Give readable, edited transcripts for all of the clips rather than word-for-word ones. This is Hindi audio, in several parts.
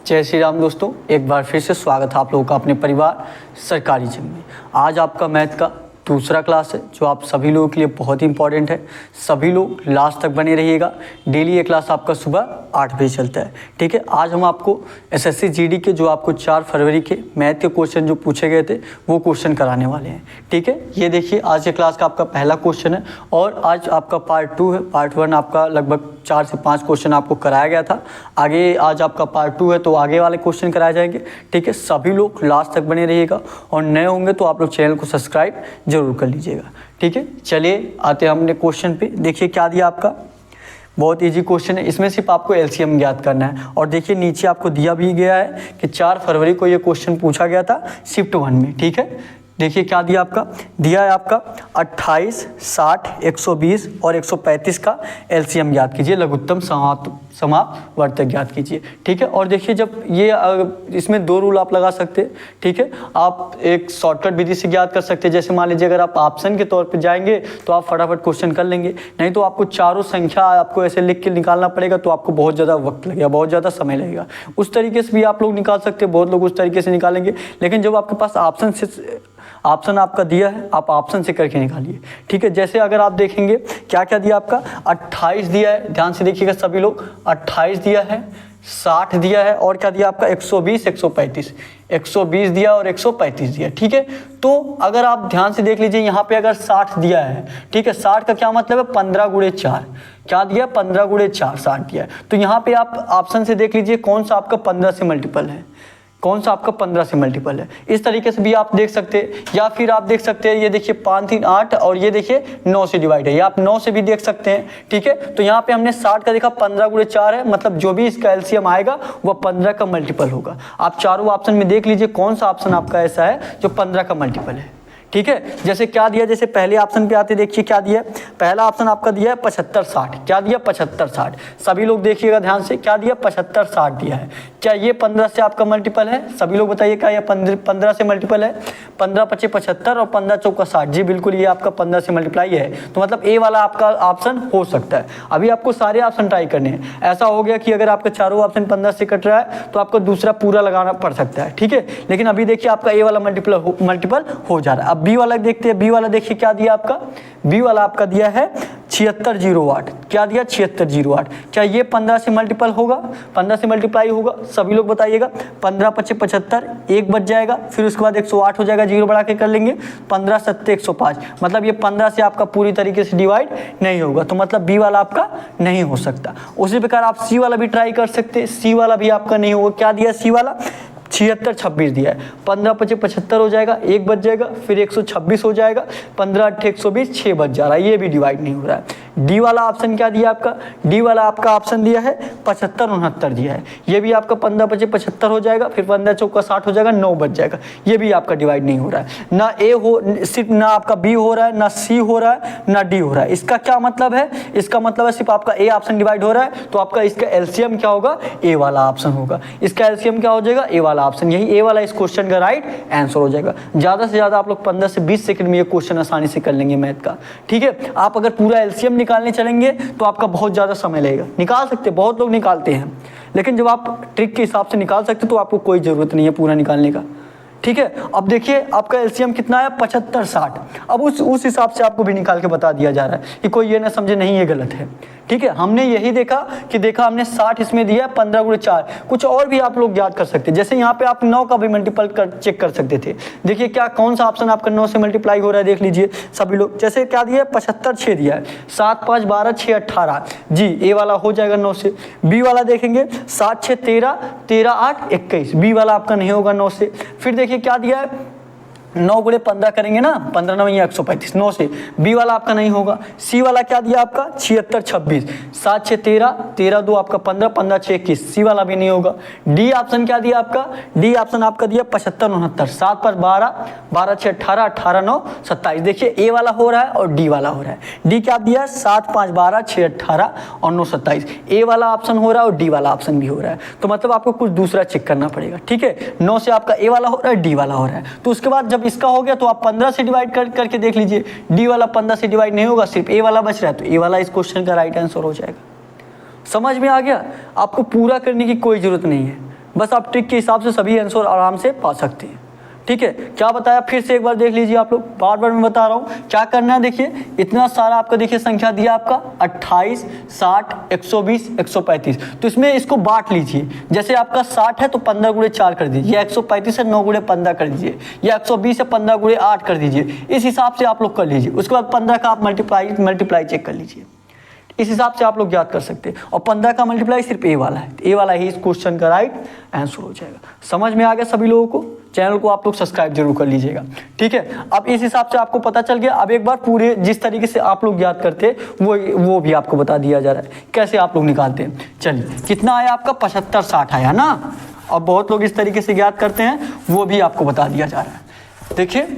जय श्री राम दोस्तों, एक बार फिर से स्वागत है आप लोगों का अपने परिवार सरकारी जिम में। आज आपका मैथ का दूसरा क्लास है जो आप सभी लोगों के लिए बहुत ही इंपॉर्टेंट है। सभी लोग लास्ट तक बने रहिएगा। डेली ये क्लास आपका सुबह 8 बजे चलता है, ठीक है। आज हम आपको एसएससी जीडी के जो आपको 4 फरवरी के मैथ के क्वेश्चन जो पूछे गए थे वो क्वेश्चन कराने वाले हैं, ठीक है। ये देखिए आज के क्लास का आपका पहला क्वेश्चन है और आज आपका पार्ट 2 है। पार्ट 1 आपका लगभग 4 से 5 क्वेश्चन आपको कराया गया था। आगे आज आपका पार्ट 2 है तो आगे वाले क्वेश्चन कराए जाएंगे, ठीक है। सभी लोग लास्ट तक बने रहिएगा और नए होंगे तो आप लोग चैनल को सब्सक्राइब जरूर कर लीजिएगा, ठीक है। चलिए आते हैं हमने क्वेश्चन पे। देखिए क्या दिया आपका, बहुत इजी क्वेश्चन है। इसमें सिर्फ आपको एलसीएम ज्ञात करना है और देखिए नीचे आपको दिया भी गया है कि 4 फरवरी को ये क्वेश्चन पूछा गया था शिफ्ट 1 में, ठीक है। देखिए क्या दिया आपका, दिया है आपका 28, 60, 120 और 135 का एलसीएम ज्ञात कीजिए, लघुत्तम समापवर्तक ज्ञात कीजिए, ठीक है। और देखिए जब ये इसमें 2 रूल आप लगा सकते हैं, ठीक है। आप एक शॉर्टकट विधि से ज्ञात कर सकते हैं। जैसे मान लीजिए अगर आप ऑप्शन के तौर पे जाएंगे तो आप फटाफट क्वेश्चन कर लेंगे, नहीं तो आपको चारों संख्या आपको ऐसे लिख के निकालना पड़ेगा तो आपको बहुत ज़्यादा वक्त लगेगा, बहुत ज़्यादा समय लगेगा। उस तरीके से भी आप लोग निकाल सकते हैं, बहुत लोग उस तरीके से निकालेंगे। लेकिन जब आपके पास ऑप्शन आपका दिया है आप ऑप्शन से करके निकालिए, ठीक है। जैसे अगर आप देखेंगे क्या क्या दिया आपका, 28 दिया है, ध्यान से देखिएगा सभी लोग, 28 दिया है, 60 दिया है और क्या दिया आपका 120, 135, 120 दिया और 135 दिया, ठीक है। तो अगर आप ध्यान से देख लीजिए यहाँ पे अगर 60 दिया है, ठीक है, 60 का क्या मतलब है 15 गुणे 4, क्या दिया 15 गुणे 4 60 दिया है। तो यहाँ पे आप ऑप्शन से देख लीजिए कौन सा आपका 15 से मल्टीपल है, कौन सा आपका 15 से मल्टीपल है। इस तरीके से भी आप देख सकते हैं या फिर आप देख सकते हैं ये देखिए 5 3 8 और ये देखिए 9 से डिवाइड है, ये आप 9 से भी देख सकते हैं, ठीक है। तो यहाँ पे हमने 60 का देखा 15 गुणे 4 है, मतलब जो भी इसका एलसीएम आएगा वह 15 का मल्टीपल होगा। आप चारों ऑप्शन में देख लीजिए कौन सा ऑप्शन आपका ऐसा है जो 15 का मल्टीपल है, ठीक है। जैसे क्या दिया, जैसे पहले ऑप्शन पे आते देखिए क्या दिया है। पहला ऑप्शन आपका दिया है 75 60, क्या दिया 75 60, सभी लोग देखिएगा ध्यान से, क्या दिया 75 60 दिया है। क्या ये 15 से आपका मल्टीपल है, सभी लोग बताइए क्या ये 15 से मल्टीपल है। 15 25 75 और 15 चौका 60, जी बिल्कुल ये आपका 15 से मल्टीप्लाई है। तो मतलब ए वाला आपका ऑप्शन हो सकता है। अभी आपको सारे ऑप्शन ट्राई करने हैं। ऐसा हो गया कि अगर आपका चारों ऑप्शन 15 से कट रहा है तो आपको दूसरा पूरा लगाना पड़ सकता है, ठीक है। लेकिन अभी देखिए आपका ए वाला मल्टीपल हो जा रहा है। अब बी वाला देखते हैं, बी वाला देखिए क्या दिया आपका, बी वाला आपका दिया है 7608, क्या दिया 7608। क्या ये 15 से मल्टीपल होगा, 15 से मल्टीप्लाई होगा, सभी लोग बताइएगा। 15 25 75, 1 बच जाएगा, फिर उसके बाद 108 हो जाएगा, 0 बढ़ा के कर लेंगे, 15 7 105, मतलब ये 15 से आपका पूरी तरीके से डिवाइड नहीं होगा, तो मतलब बी वाला आपका नहीं हो सकता। उसी प्रकार आप सी वाला भी ट्राई कर सकते हैं, सी वाला भी आपका नहीं होगा। क्या दिया सी वाला 76 26 दिया है, 15 25 75 हो जाएगा, 1 बच जाएगा, फिर 126 हो जाएगा, 15 8 120, 6 बच जा रहा है, ये भी डिवाइड नहीं हो रहा है। डी वाला ऑप्शन क्या दिया आपका, डी वाला आपका ऑप्शन दिया है 75 69 दिया है, ये भी आपका 15 25 75 हो जाएगा, फिर 15 चौका 60 हो जाएगा, 9 बच जाएगा, ये भी आपका डिवाइड नहीं हो रहा है। ना ए हो, सिर्फ ना आपका बी हो रहा है, ना सी हो रहा है, ना डी हो रहा है। इसका क्या मतलब है, इसका मतलब है सिर्फ आपका ए ऑप्शन डिवाइड हो रहा है, तो आपका इसका एलसीएम क्या होगा, ए वाला ऑप्शन होगा। इसका एलसीएम क्या हो जाएगा, ए वाला ऑप्शन, यही ए वाला इस क्वेश्चन का राइट आंसर हो जाएगा। ज्यादा से ज्यादा आप लोग 15 से 20 सेकंड में ये क्वेश्चन आसानी से कर लेंगे मैथ का, ठीक है। आप अगर पूरा एलसीएम निकालने चलेंगे तो आपका बहुत ज्यादा समय लगेगा। निकाल सकते, बहुत लोग निकालते हैं, लेकिन जब आप ट्रिक के हिसाब से निकाल सकते तो आपको कोई जरूरत नहीं है पूरा निकालने का, ठीक है। अब देखिए आपका एलसीएम कितना है 75 60। अब उस हिसाब से आपको भी निकाल के बता दिया जा रहा है कि कोई ये ना समझे नहीं ये गलत है, ठीक है। हमने यही देखा कि हमने 60 इसमें दिया 15 गुणे 4, कुछ और भी आप लोग याद कर सकते हैं। जैसे यहाँ पे आप 9 का भी मल्टीपल चेक कर सकते थे। देखिए क्या कौन सा ऑप्शन आपका 9 से मल्टीप्लाई हो रहा है, देख लीजिए सभी लोग। जैसे क्या दिया है 75 6 दिया है, 7 5 12 6 18, जी ए वाला हो जाएगा 9 से। बी वाला देखेंगे 7 6 13 13 8 21, बी वाला आपका नहीं होगा 9 से। फिर देखिए क्या दिया है 9 गुणे 15 करेंगे ना, 15 9 135, 9 से, बी वाला आपका नहीं होगा। सी वाला क्या दिया आपका 76 26, 7 6 13 13 2 आपका 15 15 6 21, सी वाला भी नहीं होगा। डी ऑप्शन क्या दिया आपका, डी ऑप्शन आपका दिया 75 69, 7 5 12 12 6 18 18 9 27। देखिए ए वाला हो रहा है और डी वाला हो रहा है। डी क्या दिया 7 5 12 6 18 और 9 27, ए वाला ऑप्शन हो रहा है और डी वाला ऑप्शन भी हो रहा है। तो मतलब आपको कुछ दूसरा चेक करना पड़ेगा, ठीक है। 9 से आपका ए वाला हो रहा है, डी वाला हो रहा है। तो उसके बाद जब इसका हो गया तो आप 15 से डिवाइड करके देख लीजिए, डी वाला 15 से डिवाइड नहीं होगा, सिर्फ ए वाला बच रहा है, तो ए वाला इस क्वेश्चन का राइट आंसर हो जाएगा। समझ में आ गया, आपको पूरा करने की कोई जरूरत नहीं है, बस आप ट्रिक के हिसाब से सभी आंसर आराम से पा सकते हैं। ठीक है, क्या बताया फिर से एक बार देख लीजिए आप लोग, बार बार मैं बता रहा हूँ क्या करना है। देखिए इतना सारा आपका देखिए संख्या दिया आपका 28, 60, 120, 135, तो इसमें इसको बांट लीजिए। जैसे आपका 60 है तो 15 गुणे 4 कर दीजिए, या 135 है 9 गुणे 15 कर दीजिए, या 120 है 15 गुणे 8 कर दीजिए। इस हिसाब से आप लोग कर लीजिए। उसके बाद 15 का आप मल्टीप्लाई चेक कर लीजिए। इस हिसाब से आप लोग याद कर सकते हैं। और 15 का मल्टीप्लाई सिर्फ ए वाला है, ए वाला ही इस क्वेश्चन का राइट आंसर हो जाएगा। समझ में आ गया सभी लोगों को? चैनल को आप लोग सब्सक्राइब जरूर कर लीजिएगा। ठीक है, अब इस हिसाब से आपको पता चल गया। अब एक बार पूरे जिस तरीके से आप लोग याद करते हैं वो भी आपको बता दिया जा रहा है कैसे आप लोग निकालते हैं। चलिए कितना आया आपका 75, 60 आया ना। अब बहुत लोग इस तरीके से याद करते हैं, वो भी आपको बता दिया जा रहा है। देखिए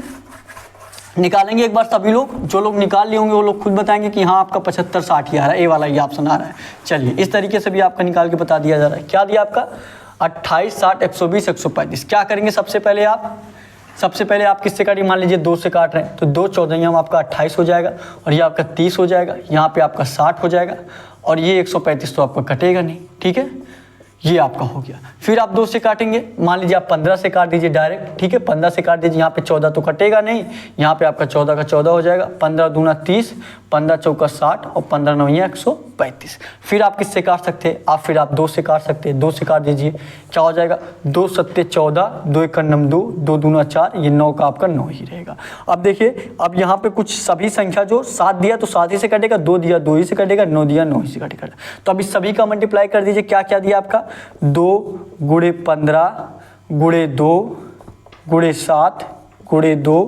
निकालेंगे एक बार सभी लोग, जो लोग निकाल लिए होंगे वो लोग खुद बताएंगे कि हाँ आपका 75, 60 ही आ रहा है, ए वाला ही ऑप्शन आ रहा है। चलिए इस तरीके से भी आपका निकाल के बता दिया जा रहा है। क्या दिया आपका 28, 60, 120, 135। क्या करेंगे सबसे पहले आप किससे काटिए, मान लीजिए 2 से काट रहे हैं तो 2 चौदहिया में आपका 28 हो जाएगा, और ये आपका 30 हो जाएगा, यहाँ पे आपका 60 हो जाएगा, और ये 135 तो आपका कटेगा नहीं। ठीक है, ये आपका हो गया। फिर आप 2 से काटेंगे, मान लीजिए आप 15 से काट दीजिए डायरेक्ट। ठीक है, 15 से काट दीजिए, यहाँ पे 14 तो कटेगा नहीं, यहाँ पे आपका 14 का 14 हो जाएगा, 15 दूना 30, 15 चौका 60, और 15 नौया 135। फिर आप किससे काट सकते हैं, फिर आप 2 से काट सकते हैं। 2 से काट दीजिए, क्या हो जाएगा 2 सत्ते 14, 2 एक 9, 2 दूना 4, ये 9 का आपका 9 ही रहेगा। अब देखिए अब यहाँ पे कुछ सभी संख्या जो 7 दिया तो 7 ही से कटेगा, 2 दिया 2 ही से कटेगा, 9 दिया 9 ही से कटेगा। तो अब इस सभी का मल्टीप्लाई कर दीजिए। क्या क्या दिया आपका 2 गुणे 15 गुणे 2 गुणे 7 गुणे 2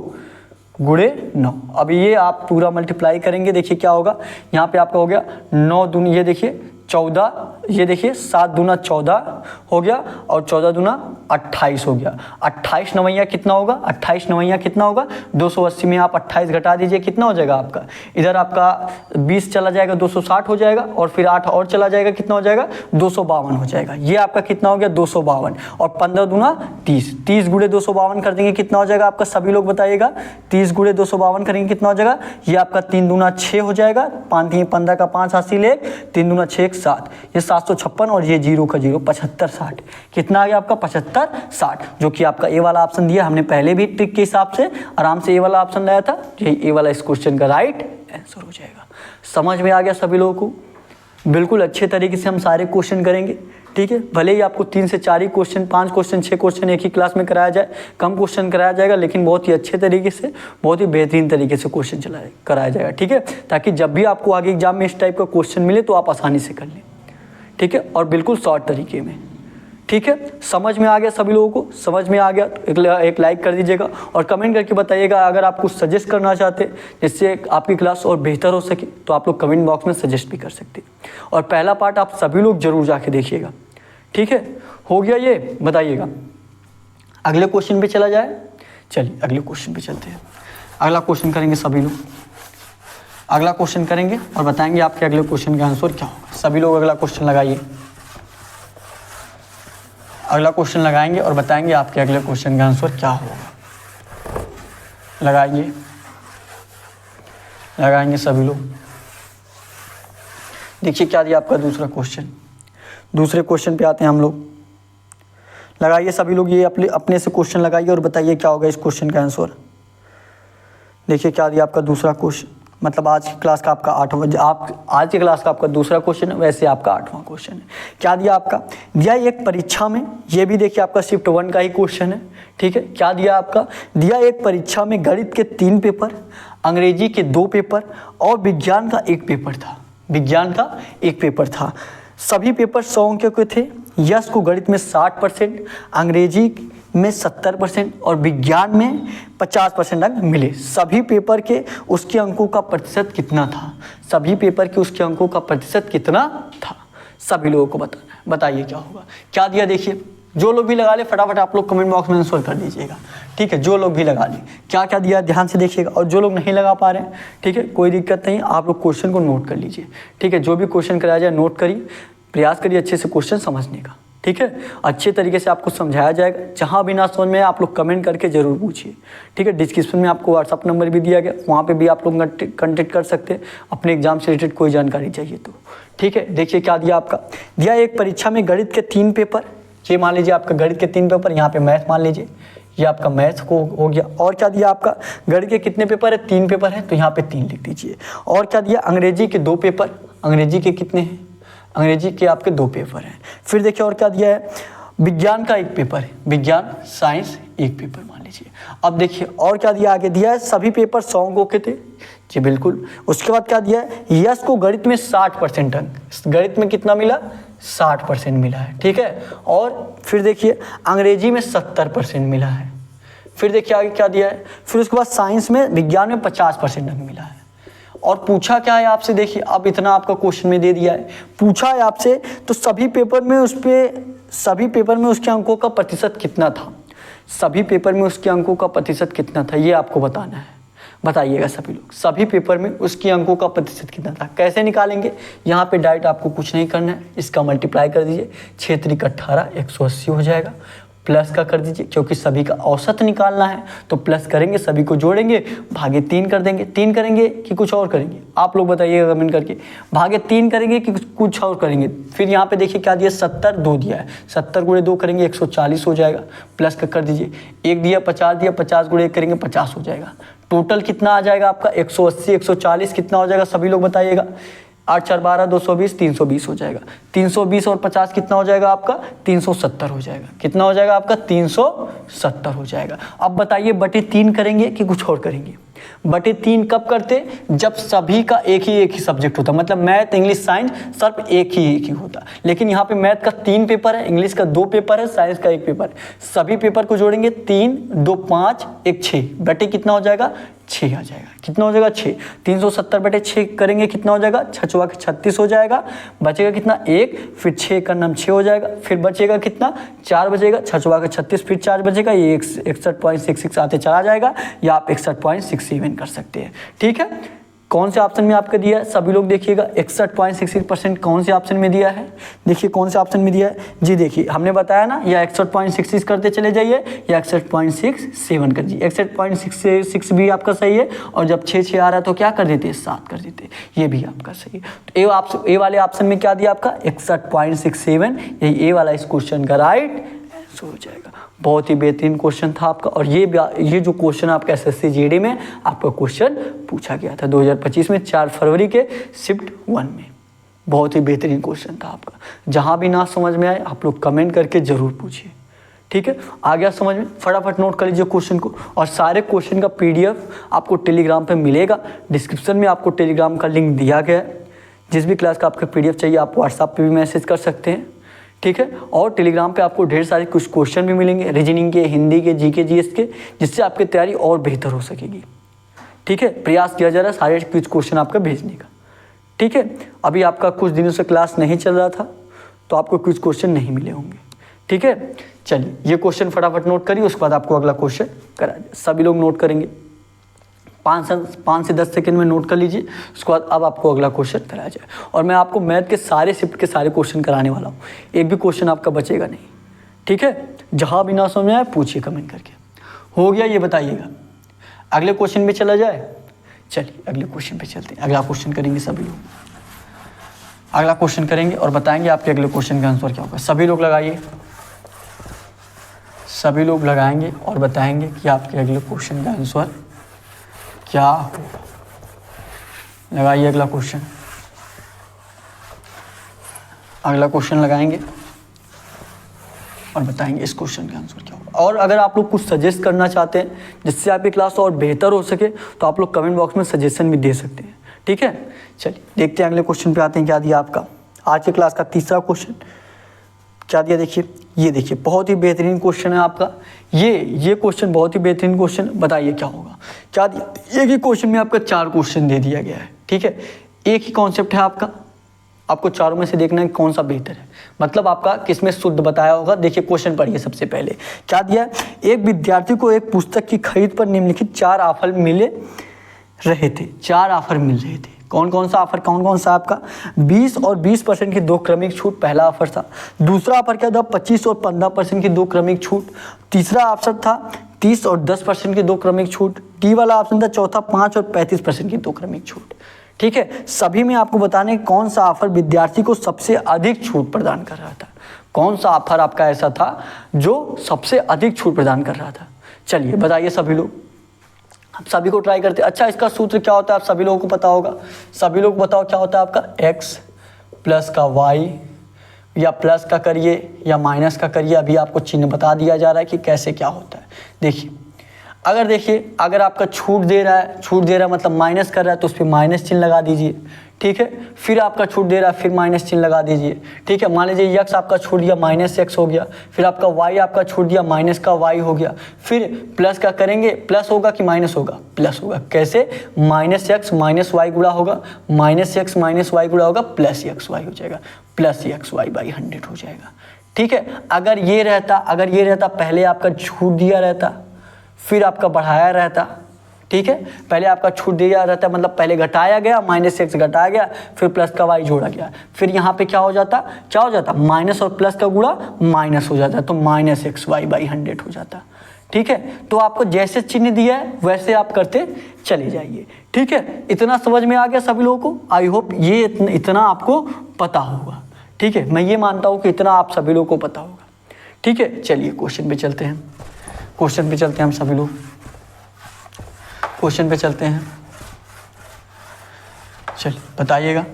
गुणे 9। अब ये आप पूरा मल्टीप्लाई करेंगे, देखिए क्या होगा। यहाँ पे आपका हो गया 9 दूनी, ये देखिए 14, ये देखिए 7 दूना 14 हो गया, और 14 दूना 28 हो गया। 28 नवैया कितना होगा, 28 नवैया कितना होगा 280 में आप 28 घटा दीजिए, कितना हो जाएगा आपका, इधर आपका 20 चला जाएगा 260 हो जाएगा, और फिर 8 और चला जाएगा, कितना हो जाएगा 252 हो जाएगा। ये आपका कितना हो गया 252, और 15 दूना 30, 30 गुणे 252 कर देंगे, कितना हो जाएगा आपका, सभी लोग बताइएगा। 30 गुणे 252 करेंगे कितना हो जाएगा, ये आपका 3 दूना 6 हो जाएगा, 5 3 15 का 5 हासिल 1, 3 दूना 6 7, ये 756, और ये 0 का 0 75 60। कितना आ गया आपका 75 60, जो कि आपका ए वाला ऑप्शन दिया। हमने पहले भी ट्रिक के हिसाब से आराम से ए वाला ऑप्शन लाया था, यही ए वाला इस क्वेश्चन का राइट आंसर हो जाएगा। समझ में आ गया सभी लोगों को? बिल्कुल अच्छे तरीके से हम सारे क्वेश्चन करेंगे। ठीक है, भले ही आपको 3 से 4 ही क्वेश्चन, 5 क्वेश्चन 6 क्वेश्चन एक ही क्लास में कराया जाए, कम क्वेश्चन कराया जाएगा, लेकिन बहुत ही अच्छे तरीके से, बहुत ही बेहतरीन तरीके से क्वेश्चन कराया जाएगा। ठीक है, ताकि जब भी आपको आगे एग्जाम में इस टाइप का क्वेश्चन मिले तो आप आसानी से कर लें। ठीक है, और बिल्कुल शॉर्ट तरीके में। ठीक है, समझ में आ गया सभी लोगों को? समझ में आ गया तो एक लाइक कर दीजिएगा, और कमेंट करके बताइएगा। अगर आप कुछ सजेस्ट करना चाहते हैं जिससे आपकी क्लास और बेहतर हो सके तो आप लोग कमेंट बॉक्स में सजेस्ट भी कर सकते हैं। और पहला पार्ट आप सभी लोग जरूर जाके देखिएगा। ठीक है, हो गया ये, बताइएगा। अगले क्वेश्चन पे चला जाए। चलिए अगले क्वेश्चन पे चलते हैं। अगला क्वेश्चन करेंगे सभी लोग, अगला क्वेश्चन करेंगे और बताएंगे आपके अगले क्वेश्चन का आंसर क्या होगा। सभी लोग अगला क्वेश्चन लगाइए, अगला क्वेश्चन लगाएंगे और बताएंगे आपके अगले क्वेश्चन का आंसर क्या होगा। लगाएंगे सभी लोग। देखिए क्या दिया आपका दूसरा क्वेश्चन। दूसरे क्वेश्चन पे आते हैं हम लोग। लगाइए सभी लोग, ये अपने से क्वेश्चन लगाइए और बताइए क्या होगा इस क्वेश्चन का आंसर। देखिए क्या दिया आपका दूसरा क्वेश्चन, मतलब आज की क्लास का आपका 8वां, आज की क्लास का आपका दूसरा क्वेश्चन है, वैसे आपका 8वां क्वेश्चन है। क्या दिया आपका, दिया एक परीक्षा में, ये भी देखिए आपका शिफ्ट 1 का ही क्वेश्चन है। ठीक है, क्या दिया आपका, दिया एक परीक्षा में गणित के 3 पेपर, अंग्रेजी के 2 पेपर और विज्ञान का 1 पेपर था। विज्ञान का 1 पेपर था। सभी पेपर 100 अंक के थे। यश को गणित में 60%, अंग्रेजी में 70% और विज्ञान में 50% अंक मिले। सभी पेपर के उसके अंकों का प्रतिशत कितना था, सभी पेपर के उसके अंकों का प्रतिशत कितना था, सभी लोगों को बताना है। बताइए क्या होगा। क्या दिया देखिए, जो लोग भी लगा ले फटाफट आप लोग कमेंट बॉक्स में आंसर कर दीजिएगा। ठीक है, जो लोग भी लगा ले क्या क्या दिया ध्यान से देखिएगा, और जो लोग नहीं लगा पा रहे हैं ठीक है कोई दिक्कत नहीं, आप लोग क्वेश्चन को नोट कर लीजिए। ठीक है, जो भी क्वेश्चन कराया जाए नोट करिए, प्रयास करिए अच्छे से क्वेश्चन समझने का। ठीक है, अच्छे तरीके से आपको समझाया जाएगा। जहाँ भी ना समझ में आप लोग कमेंट करके ज़रूर पूछिए। ठीक है, डिस्क्रिप्शन में आपको व्हाट्सअप नंबर भी दिया गया, वहाँ पे भी आप लोग कॉन्टेक्ट कर सकते हैं अपने एग्जाम से रिलेटेड कोई जानकारी चाहिए तो। ठीक है, देखिए क्या दिया आपका, दिया एक परीक्षा में गणित के 3 पेपर, ये मान लीजिए आपका गणित के 3 पेपर, यहाँ पे मैथ मान लीजिए, ये आपका मैथ को हो गया। और क्या दिया आपका, गणित के कितने पेपर है, 3 पेपर है, तो यहाँ पे 3 लिख दीजिए। और क्या दिया, अंग्रेजी के 2 पेपर, अंग्रेजी के कितने हैं, अंग्रेजी के आपके 2 पेपर हैं। फिर देखिए और क्या दिया है, विज्ञान का 1 पेपर है, विज्ञान साइंस 1 पेपर मान लीजिए। अब देखिए और क्या दिया, आगे दिया है सभी पेपर 100 अंकों के थे, जी बिल्कुल। उसके बाद क्या दिया है, यश को गणित में 60% अंक, गणित में कितना मिला, 60% मिला है, ठीक है। और फिर देखिए अंग्रेजी में 70% मिला है। फिर देखिए आगे क्या दिया है, फिर उसके बाद साइंस में, विज्ञान में 50% अंक मिला है। और पूछा क्या है आपसे, देखिए अब इतना आपका क्वेश्चन में दे दिया है, पूछा है आपसे तो सभी पेपर में उसके अंकों का प्रतिशत कितना था, सभी पेपर में उसके अंकों का प्रतिशत कितना था, ये आपको बताना है। बताइएगा सभी लोग, सभी पेपर में उसके अंकों का प्रतिशत कितना था। कैसे निकालेंगे, यहाँ पे डायरेक्ट आपको कुछ नहीं करना है, इसका मल्टीप्लाई कर दीजिए, 6 त्रिक 18 180 हो जाएगा। प्लस का कर दीजिए, क्योंकि सभी का औसत निकालना है तो प्लस करेंगे, सभी को जोड़ेंगे, भागे 3 कर देंगे। 3 करेंगे कि कुछ और करेंगे, आप लोग बताइएगा कमेंट करके, भागे 3 करेंगे कि कुछ और करेंगे। फिर यहाँ पे देखिए क्या दिया, 70 2 दिया है, 70 गुणे 2 करेंगे 140 हो जाएगा। प्लस का कर दीजिए, 1 दिया 50 दिया, 50 गुणे 1 करेंगे 50 हो जाएगा। टोटल कितना आ जाएगा आपका, 180 140 कितना हो जाएगा, सभी लोग बताइएगा। 8 4 12 220 320 हो जाएगा। 320 और 50 कितना हो जाएगा आपका, 370 हो जाएगा। कितना हो जाएगा आपका, 370 हो जाएगा। अब बताइए बटे 3 करेंगे कि कुछ और करेंगे। बटे 3 कब करते, जब सभी का एक ही सब्जेक्ट होता, मतलब मैथ इंग्लिश साइंस सिर्फ एक ही होता। लेकिन यहाँ पे मैथ का 3 पेपर है, इंग्लिश का 2 पेपर है, साइंस का 1 पेपर है। सभी पेपर को जोड़ेंगे, 3 2 5 1 6 बटे कितना हो जाएगा, 6 आ जाएगा। कितना हो जाएगा, 6। 370 बटे 6 करेंगे कितना हो जाएगा, 6 36 हो जाएगा। बचेगा कितना, 1, फिर 6 का नाम 6 हो जाएगा। फिर बचेगा कितना, 4 बचेगा, 6 36 फिर 4 बचेगा, ये 61.66 आते चला जाएगा, या आप 61.67 कर सकते हैं, ठीक है। कौन से ऑप्शन में आपका दिया है, सभी लोग देखिएगा, 61.66% कौन से ऑप्शन में दिया है, देखिए कौन से ऑप्शन में दिया है जी। देखिए हमने बताया ना, या 61.66 करते चले जाइए, या 61.67 कर दीजिए। 61.66 भी आपका सही है, और जब 6 आ रहा है तो क्या कर देते हैं, 7 कर देते हैं, ये भी आपका सही है। तो ए वाले ऑप्शन में क्या दिया आपका, 61.67, यही ए वाला इस क्वेश्चन का राइट आंसर हो जाएगा। बहुत ही बेहतरीन क्वेश्चन था आपका। और ये जो क्वेश्चन आपका SSC GD में आपका क्वेश्चन पूछा गया था 2025 में 4 फरवरी के शिफ्ट 1 में। बहुत ही बेहतरीन क्वेश्चन था आपका। जहां भी ना समझ में आए आप लोग कमेंट करके जरूर पूछिए, ठीक है। आ गया समझ में, फटाफट नोट कर लीजिए क्वेश्चन को। और सारे क्वेश्चन का PDF आपको टेलीग्राम पे मिलेगा, डिस्क्रिप्शन में आपको टेलीग्राम का लिंक दिया गया है। जिस भी क्लास का आपका PDF चाहिए आप व्हाट्सएप पे भी मैसेज कर सकते हैं, ठीक है। और टेलीग्राम पे आपको ढेर सारे कुछ क्वेश्चन भी मिलेंगे, रीजनिंग के, हिंदी के, GK GS के, जिससे आपकी तैयारी और बेहतर हो सकेगी, ठीक है। प्रयास किया जा रहा है सारे कुछ क्वेश्चन आपका भेजने का, ठीक है। अभी आपका कुछ दिनों से क्लास नहीं चल रहा था तो आपको कुछ क्वेश्चन नहीं मिले होंगे, ठीक है। चलिए ये क्वेश्चन फटाफट नोट करिए, उसके बाद आपको अगला क्वेश्चन करा जाए। सभी लोग नोट करेंगे, 5 से 10 सेकंड में नोट कर लीजिए। उसके बाद अब आपको अगला क्वेश्चन कराया जाए। और मैं आपको मैथ के सारे शिफ्ट के सारे क्वेश्चन कराने वाला हूँ, एक भी क्वेश्चन आपका बचेगा नहीं, ठीक है। जहाँ भी ना समझ आए पूछिए कमेंट करके। हो गया ये बताइएगा। अगले क्वेश्चन पे चला जाए, चलिए अगले क्वेश्चन पे चलते हैं। अगला क्वेश्चन करेंगे सभी लोग, अगला क्वेश्चन करेंगे और बताएंगे आपके अगले क्वेश्चन का आंसर क्या होगा। सभी लोग लगाइए, सभी लोग लगाएंगे और बताएंगे कि आपके अगले क्वेश्चन का आंसर क्या होगा। लगाइए अगला क्वेश्चन, अगला क्वेश्चन लगाएंगे और बताएंगे इस क्वेश्चन का आंसर क्या होगा। और अगर आप लोग कुछ सजेस्ट करना चाहते हैं जिससे आपकी क्लास और बेहतर हो सके तो आप लोग कमेंट बॉक्स में सजेशन भी दे सकते हैं, ठीक है। चलिए देखते हैं अगले क्वेश्चन पे आते हैं। क्या दिया आपका आज की क्लास का तीसरा क्वेश्चन, क्या दिया देखिए, ये देखिए बहुत ही बेहतरीन क्वेश्चन है आपका। ये क्वेश्चन बहुत ही बेहतरीन क्वेश्चन, बताइए क्या होगा। क्या दिया, एक ही क्वेश्चन में आपका 4 क्वेश्चन दे दिया गया है, ठीक है। एक ही कॉन्सेप्ट है आपका, आपको चारों में से देखना है कौन सा बेहतर है, मतलब आपका किसमें शुद्ध बताया होगा। देखिए क्वेश्चन पढ़िए सबसे पहले। क्या दिया, एक विद्यार्थी को एक पुस्तक की खरीद पर निम्नलिखित 4 ऑफर मिले रहे थे। 4 ऑफर मिल रहे थे। कौन कौन सा ऑफर, कौन कौन सा आपका 20 और 20% की 2 क्रमिक छूट पहला ऑफर था। दूसरा ऑफर क्या था, 25 और 15% की 2 क्रमिक छूट। तीसरा ऑप्शन था 30 और 10% की 2 क्रमिक छूट। डी वाला ऑप्शन था चौथा 5 और 35% की 2 क्रमिक छूट, ठीक है। सभी में आपको बताने कौन सा ऑफर विद्यार्थी को सबसे अधिक छूट प्रदान कर रहा था। कौन सा ऑफर आपका ऐसा था जो सबसे अधिक छूट प्रदान कर रहा था? चलिए बताइए सभी लोग, आप सभी को ट्राई करते हैं। अच्छा, इसका सूत्र क्या होता है आप सभी लोगों को पता होगा। सभी लोग बताओ क्या होता है आपका, x प्लस का y, या प्लस का करिए या माइनस का करिए, अभी आपको चिन्ह बता दिया जा रहा है कि कैसे क्या होता है। देखिए अगर आपका छूट दे रहा है मतलब माइनस कर रहा है तो उस पर माइनस चिन्ह लगा दीजिए, ठीक है। फिर आपका छूट दे रहा है, फिर माइनस चिन्ह लगा दीजिए, ठीक है। मान लीजिए x आपका छूट दिया माइनस x हो गया, फिर आपका y आपका छूट दिया माइनस का y हो गया, फिर प्लस का करेंगे, प्लस होगा कि माइनस होगा, प्लस होगा। कैसे, माइनस x माइनस y गुणा होगा, माइनस x माइनस y गुणा होगा, प्लस x y हो जाएगा, प्लस x y बाई 100 हो जाएगा, ठीक है। अगर ये रहता पहले आपका छूट दिया रहता फिर आपका बढ़ाया रहता, ठीक है। पहले आपका छूट दिया रहता मतलब पहले घटाया गया, माइनस x घटाया गया, फिर प्लस का y जोड़ा गया, फिर यहाँ पे क्या हो जाता माइनस और प्लस का गुणा माइनस हो जाता, तो माइनस XY बाई 100 हो जाता, ठीक है। तो आपको जैसे चिन्ह दिया है वैसे आप करते चले जाइए, ठीक है। इतना समझ में आ गया सभी लोगों को? आई होप ये इतना आपको पता होगा, ठीक है। मैं ये मानता हूँ कि इतना आप सभी लोगों को पता होगा, ठीक है। चलिए क्वेश्चन पे चलते हैं हम सभी लोग, क्वेश्चन पे चलते हैं। चलिए बताइएगा,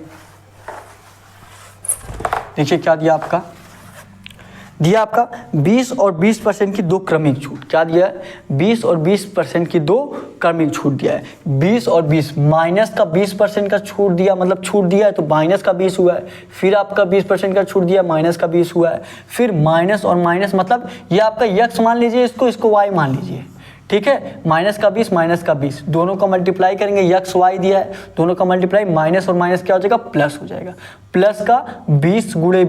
देखिए क्या दिया आपका 20 और 20% की दो क्रमिक छूट। क्या दिया है? 20 और 20% की दो क्रमिक छूट दिया है। 20 और 20, माइनस का 20% का छूट दिया, मतलब छूट दिया है तो माइनस का 20 हुआ है, फिर आपका 20% का छूट दिया, माइनस का 20 हुआ है, फिर माइनस और माइनस, मतलब ये आपका x मान लीजिए, इसको y मान लीजिए, ठीक है। माइनस का 20 दोनों का मल्टीप्लाई करेंगे, x y दिया है, दोनों का मल्टीप्लाई, माइनस और माइनस क्या हो जाएगा, प्लस हो जाएगा। प्लस का 20 गुणे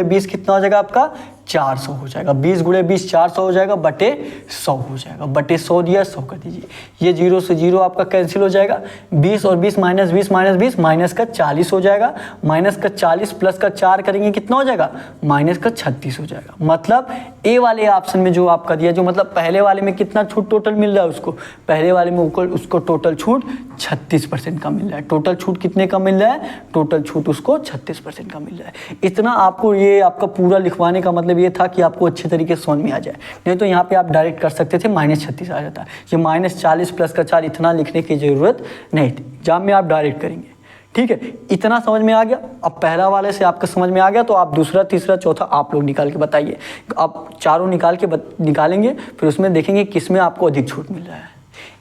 20 कितना हो जाएगा आपका, 400 हो जाएगा। 20 गुणे 20 400 हो जाएगा, बटे 100 हो जाएगा, बटे 100 दिया, 100 कर दीजिए। ये 0 से 0 आपका कैंसिल हो जाएगा। 20 और 20 माइनस 20 माइनस का 40 हो जाएगा, माइनस का 40 प्लस का 4 करेंगे कितना हो जाएगा, माइनस का 36 हो जाएगा। मतलब ए वाले ऑप्शन में जो आपका दिया, जो मतलब पहले वाले में कितना छूट टोटल मिल रहा है उसको, पहले वाले में उसको टोटल छूट 36% का मिल रहा है। टोटल छूट कितने का मिल रहा है, टोटल छूट उसको 36% का मिल रहा है। इतना आपको ये आपका पूरा लिखवाने का मतलब ये था कि आपको अच्छे तरीके से समझ में आ जाए, नहीं तो यहाँ पे आप डायरेक्ट कर सकते थे, -36 आ जाता। ये -40 प्लस का 4 इतना लिखने की ज़रूरत नहीं थी, एग्जाम में आप डायरेक्ट करेंगे, ठीक है। इतना समझ में आ गया। अब पहला वाले से आपका समझ में आ गया तो आप दूसरा तीसरा चौथा आप लोग निकाल के बताइए। आप चारों निकालेंगे, फिर उसमें देखेंगे किस में आपको अधिक छूट मिल रहा है।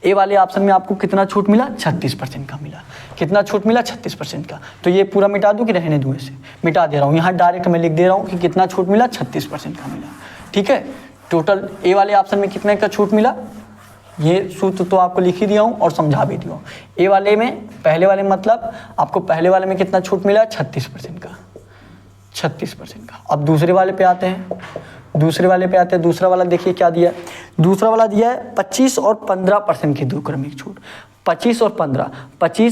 ए वाले ऑप्शन में आपको कितना छूट मिला, 36% का मिला। कितना छूट मिला, 36% का। तो ये पूरा मिटा दूं कि रहने दूं, ऐसे मिटा दे रहा हूँ। यहाँ डायरेक्ट मैं लिख दे रहा हूँ कि कितना छूट मिला, 36% का मिला, ठीक है। टोटल ए वाले ऑप्शन में कितने का छूट मिला, ये सूत्र तो आपको लिख ही दिया हूँ और समझा भी दिया हूँ। ए वाले में, पहले वाले मतलब आपको पहले वाले में कितना छूट मिला, 36% का, 36% का। अब दूसरे वाले पे आते हैं, दूसरा वाला देखिए क्या दिया है। दूसरा वाला दिया है 25 और 15% की दो क्रमिक छूट। 25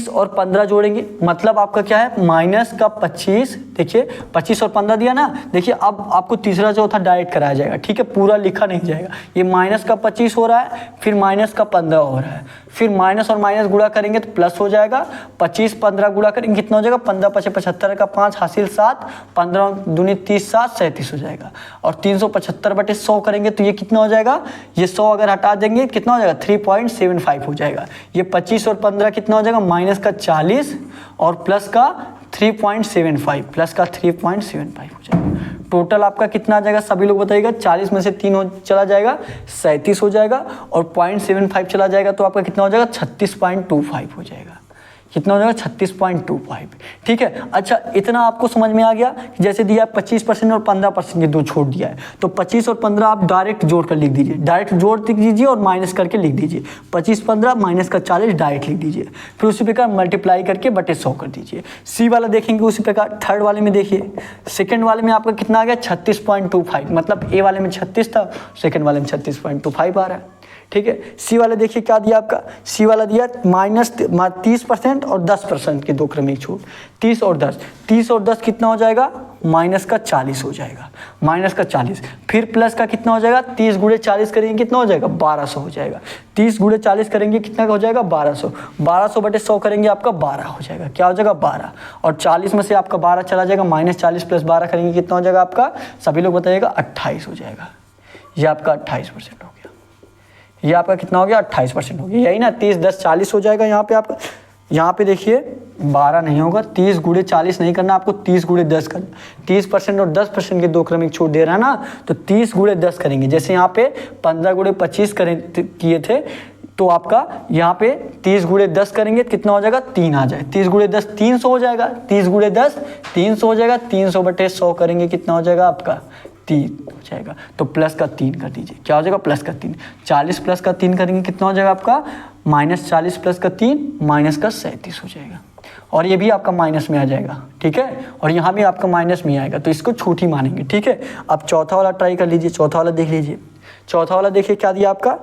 और 15 जोड़ेंगे, मतलब आपका क्या है, माइनस का 25, देखिए 25 और 15 दिया ना, देखिए अब आपको तीसरा चौथा डायरेक्ट कराया जाएगा, ठीक है, पूरा लिखा नहीं जाएगा। ये माइनस का 25 हो रहा है, फिर माइनस का 15 हो रहा है, फिर माइनस और माइनस गुणा करेंगे तो प्लस हो जाएगा। 25 15 गुणा करेंगे कितना हो जाएगा, 15 5 75 का 5 हासिल 7, 15 दूनी 30 7 37 हो जाएगा। और 375 बटे 100 करेंगे तो ये कितना हो जाएगा, ये 100 अगर हटा देंगे कितना हो जाएगा, 3.75 हो जाएगा। ये 25 और 15 कितना हो जाएगा, माइनस का 40 और प्लस का 3.75 हो जाएगा। टोटल आपका कितना आ जाएगा, सभी लोग बताइएगा। 40 में से 3 चला जाएगा, 37 हो जाएगा, और 0.75 चला जाएगा तो आपका कितना हो जाएगा, 36.25 हो जाएगा। कितना हो जाएगा, 36.25, ठीक है। अच्छा, इतना आपको समझ में आ गया कि जैसे दिया 25% और 15% के दो छोड़ दिया है, तो 25 और 15 आप डायरेक्ट जोड़ कर लिख दीजिए, डायरेक्ट जोड़ लिख दीजिए और माइनस करके लिख दीजिए। 25 15 माइनस का 40 डायरेक्ट लिख दीजिए, फिर उसी प्रकार मल्टीप्लाई करके बटे 100 कर दीजिए। सी वाला देखेंगे उसी प्रकार। थर्ड वाले में देखिए, सेकेंड वाले में आपका कितना आ गया, 36.25, मतलब ए वाले में 36 था, सेकेंड वाले में 36.25 आ रहा है, ठीक है। सी वाले देखिए क्या दिया आपका, सी वाला दिया -30% और 10% की दो क्रमिक छूट। 30 और 10, 30 और 10 कितना हो जाएगा, -40 हो जाएगा, -40। फिर प्लस का कितना हो जाएगा, 30 × 40 करेंगे कितना हो जाएगा, 1200 हो जाएगा। 30 × 40 करेंगे कितना हो जाएगा, 1200। 1200/100 करेंगे आपका 12 हो जाएगा, क्या हो जाएगा 12। और 40 में से आपका 12 चला जाएगा, -40 + 12 करेंगे कितना हो जाएगा आपका, सभी लोग बताइएगा 28 हो जाएगा। ये आपका 28% हो गया। ये आपका कितना हो गया, 28% हो गया, यही ना। 30 10 40 हो जाएगा यहाँ पे आपका। यहाँ पे देखिए 12 नहीं होगा, 30 × 40 नहीं करना आपको, 30 × 10 करना। 30% और 10% की दो क्रमिक छूट दे रहा है ना, तो 30 × 10 करेंगे। जैसे यहाँ पे 15 × 25 किए थे, तो आपका यहाँ पे 30 × 10 करेंगे कितना हो जाएगा, 3 आ जाए। 30 × 10 300 हो जाएगा, 30 × 10 300 हो जाएगा। 300/100 करेंगे कितना हो जाएगा आपका, 3 हो जाएगा। तो प्लस का 3 कर दीजिए, क्या हो जाएगा, प्लस का 3। 40 + का 3 करेंगे कितना हो जाएगा आपका, -40 + का 3 -37 हो जाएगा। और ये भी आपका माइनस में आ जाएगा, ठीक है। और यहाँ भी आपका माइनस में आएगा, तो इसको छूट ही मानेंगे, ठीक है। अब चौथा वाला ट्राई कर लीजिए, चौथा वाला देख लीजिए। चौथा वाला देखिए क्या दिया आपका,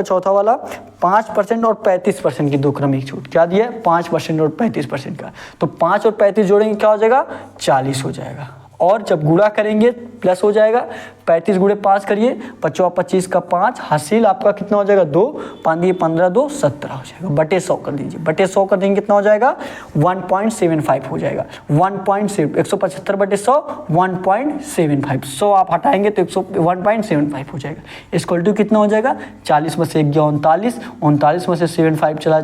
चौथा वाला 5% और 35% की दो क्रमिक छूट। क्या दिया है, 5% और 35% का। तो 5 और 35 जोड़ेंगे क्या हो जाएगा, 40 हो जाएगा। और जब गुणा करेंगे प्लस हो जाएगा, 35 × 5 करिए, 5 25 का 5 हासिल आपका कितना हो जाएगा, 2 5 15 2 17 हो जाएगा। /100 कर दीजिए, /100 कर देंगे कितना हो जाएगा, 1.75 हो जाएगा। 175/100 1.75। 100 आप हटाएंगे तो 1.75 हो जाएगा। इक्वल टू कितना हो जाएगा, 40 में से 1 गया 39, 39 में से 7.5 चला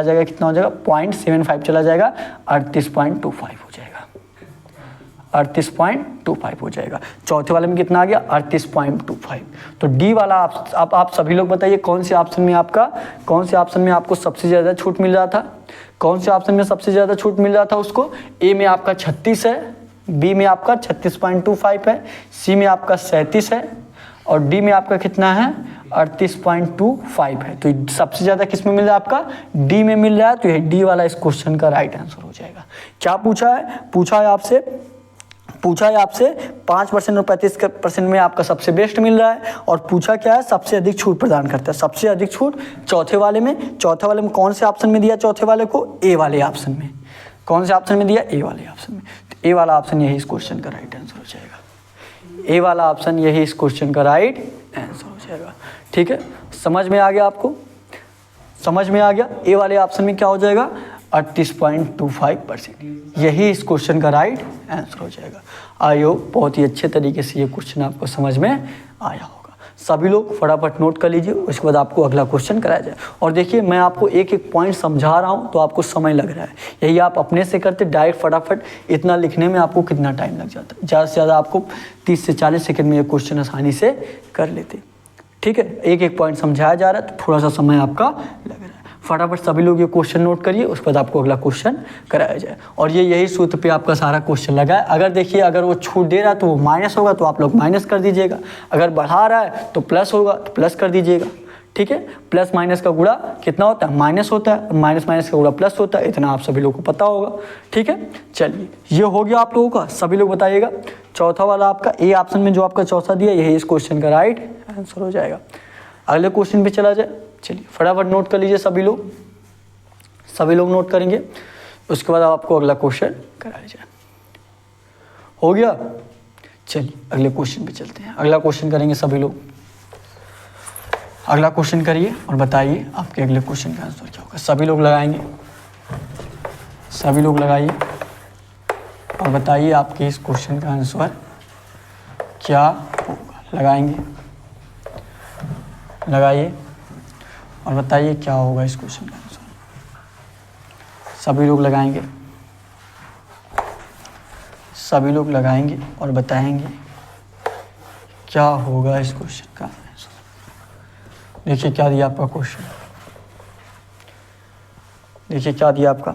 जाएगा, कितना हो जाएगा, 0.75 चला जाएगा, 38.25 हो जाएगा। 38.25 हो जाएगा। चौथे वाले में कितना आ गया, 38.25। तो डी वाला आप सभी लोग बताइए कौन से ऑप्शन में आपको सबसे ज़्यादा छूट मिल रहा था। कौन से ऑप्शन में सबसे ज़्यादा छूट मिल रहा था उसको। ए में आपका 36 है, बी में आपका 36.25 है, सी में आपका 37 है और डी में आपका कितना है, 38.25 है। तो सबसे ज़्यादा किस में मिल रहा है आपका, डी में मिल रहा है। तो ये डी वाला इस क्वेश्चन का राइट आंसर हो जाएगा। क्या पूछा है आपसे 5% और 35% में आपका सबसे बेस्ट मिल रहा है। और पूछा क्या है, सबसे अधिक छूट प्रदान करता है। सबसे अधिक छूट चौथे वाले में कौन से ऑप्शन में दिया, चौथे वाले को ए वाले ऑप्शन में। कौन से ऑप्शन में दिया, ए वाले ऑप्शन में। तो ए वाला ऑप्शन यही इस क्वेश्चन का राइट आंसर हो जाएगा। ए वाला ऑप्शन यही इस क्वेश्चन का राइट आंसर हो जाएगा, ठीक है। समझ में आ गया आपको, समझ में आ गया। ए वाले ऑप्शन में क्या हो जाएगा, 38.25%, यही इस क्वेश्चन का राइट आंसर हो जाएगा। आई होप बहुत ही अच्छे तरीके से ये क्वेश्चन आपको समझ में आया होगा। सभी लोग फटाफट नोट कर लीजिए, उसके बाद आपको अगला क्वेश्चन कराया जाए। और देखिए मैं आपको एक एक पॉइंट समझा रहा हूँ तो आपको समय लग रहा है। यही आप अपने से करते डायरेक्ट फटाफट, इतना लिखने में आपको कितना टाइम लग जाता है। ज़्यादा से ज़्यादा आपको 30 से 40 सेकेंड में ये क्वेश्चन आसानी से कर लेते, ठीक है। एक एक पॉइंट समझाया जा रहा है तो थोड़ा सा समय आपका लग रहा है। फटाफट सभी लोग ये क्वेश्चन नोट करिए, उसके बाद आपको अगला क्वेश्चन कराया जाए। और ये यही सूत्र पे आपका सारा क्वेश्चन लगा है। अगर देखिए अगर वो छूट दे रहा है तो वो माइनस होगा, तो आप लोग माइनस कर दीजिएगा। अगर बढ़ा रहा है तो प्लस होगा, तो प्लस कर दीजिएगा, ठीक है। प्लस माइनस का गुणा कितना होता है, माइनस होता है। माइनस का गुणा प्लस होता है, इतना आप सभी लोगों को पता होगा, ठीक है। चलिए ये हो गया आप लोगों का, सभी लोग बताइएगा। चौथा वाला आपका ए ऑप्शन में जो आपका चौथा दिया, यही इस क्वेश्चन का राइट आंसर हो जाएगा। अगले क्वेश्चन पे चला जाए। चलिए फटाफट नोट कर लीजिए, सभी लोग नोट करेंगे, उसके बाद आपको अगला क्वेश्चन कराया जाए। हो गया, चलिए अगले क्वेश्चन पे चलते हैं। अगला क्वेश्चन करेंगे सभी लोग। अगला क्वेश्चन करिए और बताइए आपके अगले क्वेश्चन का आंसर क्या होगा। सभी लोग लगाएंगे, सभी लोग लगाइए और बताइए आपके इस क्वेश्चन का आंसर क्या होगा। लगाइए और बताइए क्या होगा इस क्वेश्चन का आंसर। सभी लोग लगाएंगे, सभी लोग लगाएंगे और बताएंगे क्या होगा इस क्वेश्चन का आंसर। देखिए क्या दिया आपका क्वेश्चन, देखिए क्या दिया आपका।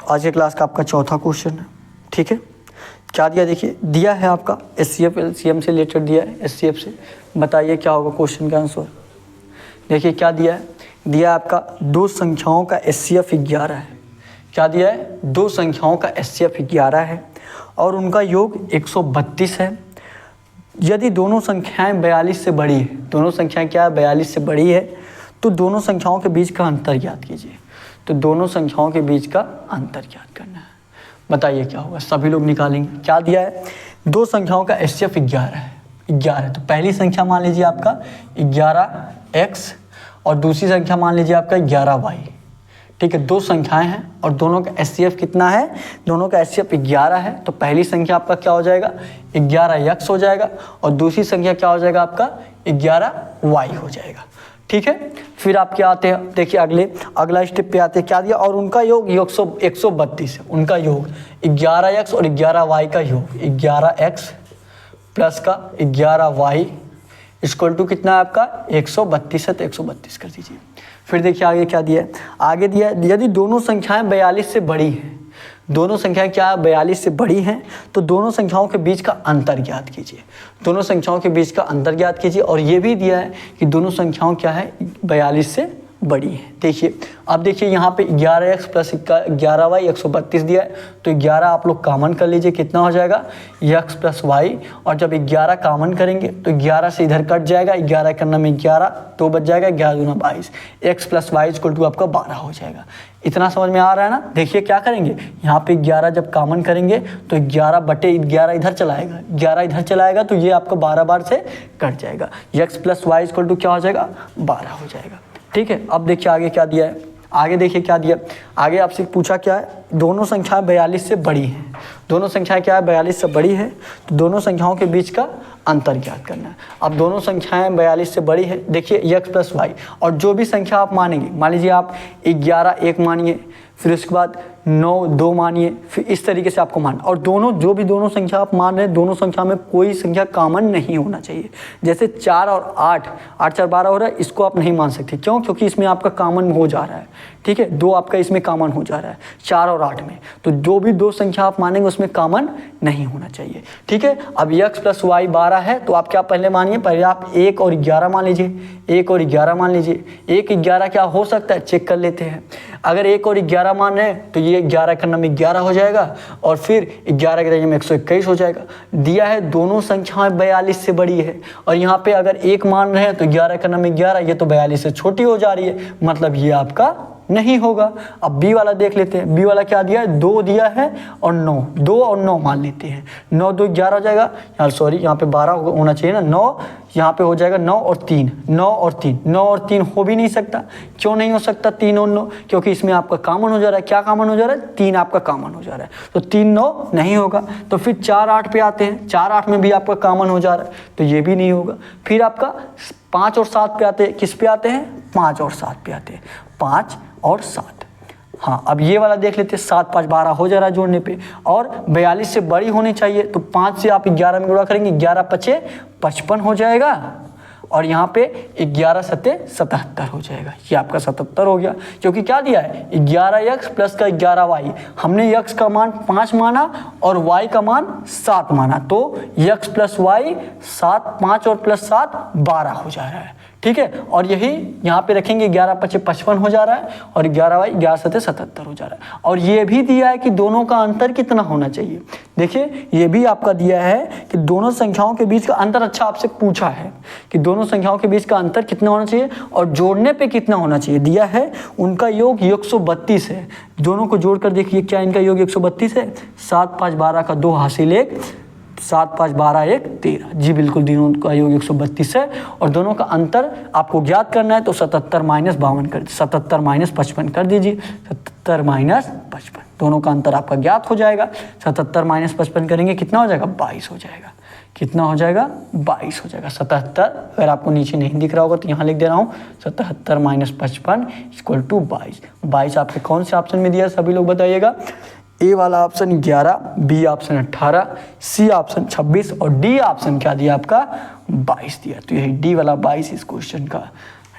आज के क्लास का आपका चौथा क्वेश्चन है, ठीक है। क्या दिया, देखिए दिया है आपका SCF LCM से रिलेटेड दिया है, SCF से। बताइए क्या होगा क्वेश्चन का आंसर। देखिए क्या दिया है, दिया आपका दो संख्याओं का SCF 11 है। क्या दिया है, दो संख्याओं का SCF 11 है और उनका योग 132 है। यदि दोनों संख्याएं 42 से बड़ी है, दोनों संख्याएं क्या है 42 से बड़ी है, तो दोनों संख्याओं के बीच का अंतर ज्ञात कीजिए। तो दोनों संख्याओं के बीच का अंतर ज्ञात करना है। बताइए क्या होगा, सभी लोग निकालेंगे। क्या दिया है, दो संख्याओं का एचसीएफ 11 है, 11। तो पहली संख्या मान लीजिए आपका 11x और दूसरी संख्या मान लीजिए आपका 11y। ठीक है, दो संख्याएं हैं और दोनों का एचसीएफ कितना है, दोनों का एचसीएफ 11 है। तो पहली संख्या आपका क्या हो जाएगा 11x हो जाएगा और दूसरी संख्या क्या हो जाएगा आपका 11y हो जाएगा। ठीक है, फिर आप क्या आते हैं, देखिए अगला स्टेप पे आते हैं। क्या दिया, और उनका योग 132 है। उनका योग 11x और 11y का योग 11x प्लस का 11y इक्वल टू कितना है आपका 132 है, तो 132 कर दीजिए। फिर देखिए आगे क्या दिया है, आगे दिया है यदि दोनों संख्याएं 42 से बड़ी हैं, दोनों संख्याएं क्या 42 से बड़ी हैं, तो दोनों संख्याओं के बीच का अंतर ज्ञात कीजिए। दोनों संख्याओं के बीच का अंतर ज्ञात कीजिए और ये भी दिया है कि दोनों संख्याओं क्या है 42 से बड़ी है। देखिए अब देखिए यहाँ पे 11x प्लस 11y 132 दिया है, तो 11 आप लोग कॉमन कर लीजिए, कितना हो जाएगा x प्लस वाई। और जब 11 कॉमन करेंगे तो 11 से इधर कट जाएगा, 11 करना में 11 तो बच जाएगा 11 दूना 22, x plus y equal to आपका 12 हो जाएगा। इतना समझ में आ रहा है ना। देखिए क्या करेंगे, यहाँ पे 11 जब कॉमन करेंगे तो 11/11 इधर चलाएगा, 11 इधर चलाएगा तो ये आपका 12 बार से कट जाएगा, x plus y equal to क्या हो जाएगा 12 हो जाएगा। ठीक है, अब देखिए आगे क्या दिया है, आगे देखिए क्या दिया, आगे आपसे पूछा क्या है, दोनों संख्याएं 42 से बड़ी हैं। दोनों संख्याएं क्या है 42 से बड़ी है, तो दोनों संख्याओं के बीच का अंतर ज्ञात करना है। अब दोनों संख्याएं 42 से बड़ी है, देखिए x प्लस वाई, और जो भी संख्या आप मानेंगे, मान लीजिए आप 11 1 मानिए, फिर उसके बाद 9 2 मानिए, फिर इस तरीके से आपको मान, और दोनों जो भी दोनों संख्या आप मान रहे हैं, दोनों संख्या में कोई संख्या कॉमन नहीं होना चाहिए। जैसे 4 और 8, 8 4 12 हो रहा है, इसको आप नहीं मान सकते। क्यों? क्योंकि इसमें आपका कॉमन हो जा रहा है। ठीक है, 2 आपका इसमें कॉमन हो जा रहा है 4 और 8 में, तो जो भी दो संख्या आप मानेंगे उसमें कॉमन नहीं होना चाहिए। ठीक है, अब x प्लस वाई 12 है, तो आप क्या पहले मानिए, पहले आप 1 और 11 मान लीजिए, 1 और 11 मान लीजिए। 1 11 क्या हो सकता है, चेक कर लेते हैं। अगर 1 और 11 मान रहे हैं तो ये 11 करना में 11 हो जाएगा और फिर 11 के जगह में 121 हो जाएगा। दिया है दोनों संख्याएं 42 से बड़ी है, और यहाँ पे अगर 1 मान रहे हैं तो 11 करना में 11, ये तो 42 से छोटी हो जा रही है, मतलब ये आपका नहीं होगा। अब बी वाला देख लेते हैं, बी वाला क्या दिया है, 2 दिया है और 9, 2 और 9 मान लेते हैं। 9 2 11 हो जाएगा, यार सॉरी यहाँ पे 12 होना चाहिए ना, 9 यहाँ पे हो जाएगा 9 और 3, 9 और 3, 9 और 3 हो भी नहीं सकता। क्यों नहीं हो सकता 3 और 9, क्योंकि इसमें आपका कॉमन हो जा रहा है। क्या कॉमन हो जा रहा है, 3 आपका कॉमन हो जा रहा है, तो 3 9 नहीं होगा। तो फिर 4 8 पे आते हैं, 4 8 में भी आपका कॉमन हो जा रहा है, तो ये भी नहीं होगा। फिर आपका 5 और 7 पे आते हैं, किस पे आते हैं, 5 और 7 पे आते हैं, 5 और 7। हाँ, अब ये वाला देख लेते हैं, 7 5 12 हो जा रहा है जोड़ने पे, और 42 से बड़ी होनी चाहिए, तो 5 से आप 11 में गुणा करेंगे, 11 5 55 हो जाएगा, और यहाँ पे 11 7 77 हो जाएगा। ये आपका 77 हो गया, क्योंकि क्या दिया है 11x प्लस का 11y, हमने x का मान 5 माना और y का मान 7 माना, तो x प्लस वाई 7, 5 और प्लस 7 12 हो जा रहा है। ठीक है, और यही यहाँ पे रखेंगे, 11 5 55 हो जा रहा है और 11y 11 7 77 हो जा रहा है। और ये भी दिया है कि दोनों का अंतर कितना होना चाहिए। देखिए ये भी आपका दिया है कि दोनों संख्याओं के बीच का अंतर, अच्छा आपसे पूछा है कि दोनों संख्याओं के बीच का अंतर कितना होना चाहिए और जोड़ने पे कितना होना चाहिए। दिया है उनका योग 132 है, दोनों को जोड़कर देखिए क्या इनका योग 132 है, 7 5 12 का 2 हासिल 1, 7 5 12 1 13, जी बिल्कुल, दोनों का योग 132 है। और दोनों का अंतर आपको ज्ञात करना है, तो 77 माइनस 52 कर 77 माइनस 55 कर दीजिए, 77 माइनस 55, दोनों का अंतर आपका ज्ञात हो जाएगा। 77 माइनस 55 करेंगे, कितना हो जाएगा 22 हो जाएगा। कितना हो जाएगा 22 हो जाएगा। 77, अगर आपको नीचे नहीं दिख रहा होगा तो यहाँ लिख दे रहा हूँ, 77 माइनस 55 इक्वल टू 22। 22 आपके कौन से ऑप्शन में दिया है, सभी लोग बताइएगा। ए वाला option 11, B option 18, C option 26 और डी ऑप्शन क्या दिया आपका 22 दिया। तो यही डी वाला 22 इस क्वेश्चन का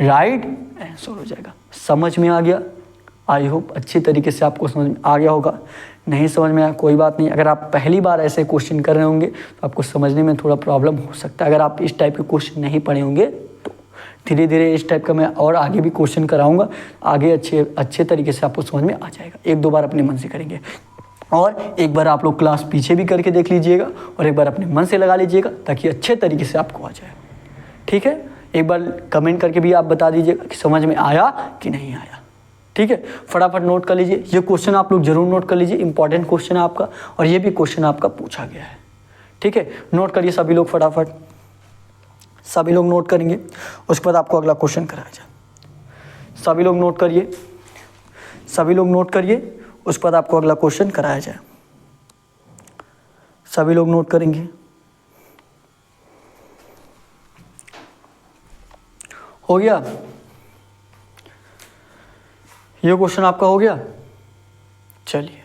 राइट आंसर हो जाएगा। समझ में आ गया? आई होप अच्छी तरीके से आपको समझ में आ गया होगा। नहीं समझ में आया कोई बात नहीं, अगर आप पहली बार ऐसे क्वेश्चन कर रहे होंगे तो आपको समझने में थोड़ा प्रॉब्लम हो सकता है। अगर आप इस टाइप के क्वेश्चन नहीं पढ़े होंगे तो धीरे धीरे इस टाइप का मैं और आगे भी क्वेश्चन कराऊंगा, आगे अच्छे तरीके से आपको समझ में आ जाएगा। 1-2 बार अपने मन से करेंगे। और एक बार आप लोग क्लास पीछे भी करके देख लीजिएगा और एक बार अपने मन से लगा लीजिएगा ताकि अच्छे तरीके से आपको आ जाए। ठीक है, एक बार कमेंट करके भी आप बता दीजिएगा कि समझ में आया कि नहीं आया। ठीक है, फटाफट नोट कर लीजिए, ये क्वेश्चन आप लोग जरूर नोट कर लीजिए, इंपॉर्टेंट क्वेश्चन है आपका और ये भी क्वेश्चन आपका पूछा गया है। ठीक है, नोट करिए सभी लोग, फटाफट सभी लोग नोट करेंगे, उसके बाद आपको अगला क्वेश्चन कराया जाए। सभी लोग नोट करिए, सभी लोग नोट करिए, उसके बाद आपको अगला क्वेश्चन कराया जाए। सभी लोग नोट करेंगे, हो गया? ये क्वेश्चन आपका हो गया। चलिए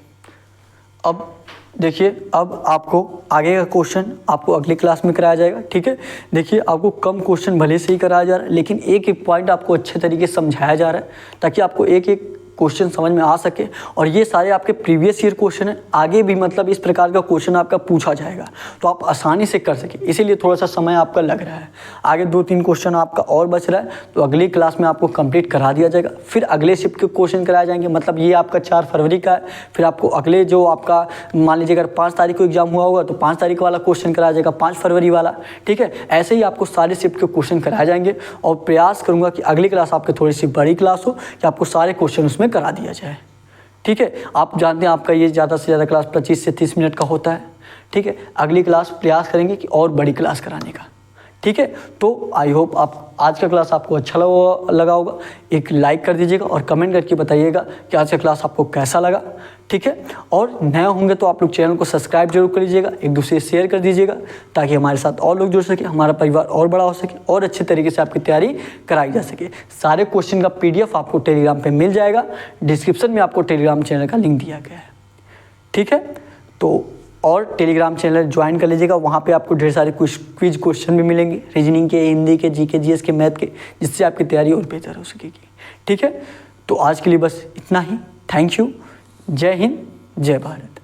अब देखिए, अब आपको आगे का क्वेश्चन आपको अगली क्लास में कराया जाएगा। ठीक है, देखिए आपको कम क्वेश्चन भले से ही कराया जा रहा है, लेकिन एक एक पॉइंट आपको अच्छे तरीके से समझाया जा रहा है ताकि आपको एक एक क्वेश्चन समझ में आ सके। और ये सारे आपके प्रीवियस ईयर क्वेश्चन हैं, आगे भी मतलब इस प्रकार का क्वेश्चन आपका पूछा जाएगा तो आप आसानी से कर सके, इसीलिए थोड़ा सा समय आपका लग रहा है। आगे 2-3 क्वेश्चन आपका और बच रहा है तो अगली क्लास में आपको कंप्लीट करा दिया जाएगा। फिर अगले शिफ्ट के क्वेश्चन कराए जाएंगे, मतलब ये आपका 4 फरवरी का है, फिर आपको अगले जो आपका मान लीजिए अगर 5 तारीख को एग्जाम हुआ होगा तो 5 तारीख वाला क्वेश्चन कराया जाएगा, 5 फरवरी वाला। ठीक है, ऐसे ही आपको सारे शिफ्ट के क्वेश्चन कराए जाएंगे और प्रयास करूँगा कि अगली क्लास आपकी थोड़ी सी बड़ी क्लास हो कि आपको सारे क्वेश्चन उसमें करा दिया जाए। ठीक है, आप जानते हैं आपका ये ज़्यादा से ज़्यादा क्लास 25 से 30 मिनट का होता है। ठीक है, अगली क्लास प्रयास करेंगे कि और बड़ी क्लास कराने का। ठीक है, तो आई होप आप आज का क्लास आपको अच्छा लगा होगा। एक लाइक कर दीजिएगा और कमेंट करके बताइएगा कि आज का क्लास आपको कैसा लगा। ठीक है, और नए होंगे तो आप लोग चैनल को सब्सक्राइब जरूर कर लीजिएगा, एक दूसरे से शेयर कर दीजिएगा ताकि हमारे साथ और लोग जुड़ सके, हमारा परिवार और बड़ा हो सके और अच्छे तरीके से आपकी तैयारी कराई जा सके। सारे क्वेश्चन का PDF आपको टेलीग्राम पे मिल जाएगा, डिस्क्रिप्शन में आपको टेलीग्राम चैनल का लिंक दिया गया है। ठीक है, तो और टेलीग्राम चैनल ज्वाइन कर लीजिएगा, वहाँ पे आपको ढेर सारे क्विज क्वेश्चन भी मिलेंगे, रीजनिंग के, हिंदी के, GK GS के, मैथ के, जिससे आपकी तैयारी और बेहतर हो सकेगी। ठीक है, तो आज के लिए बस इतना ही। Thank you. जय हिंद, जय भारत।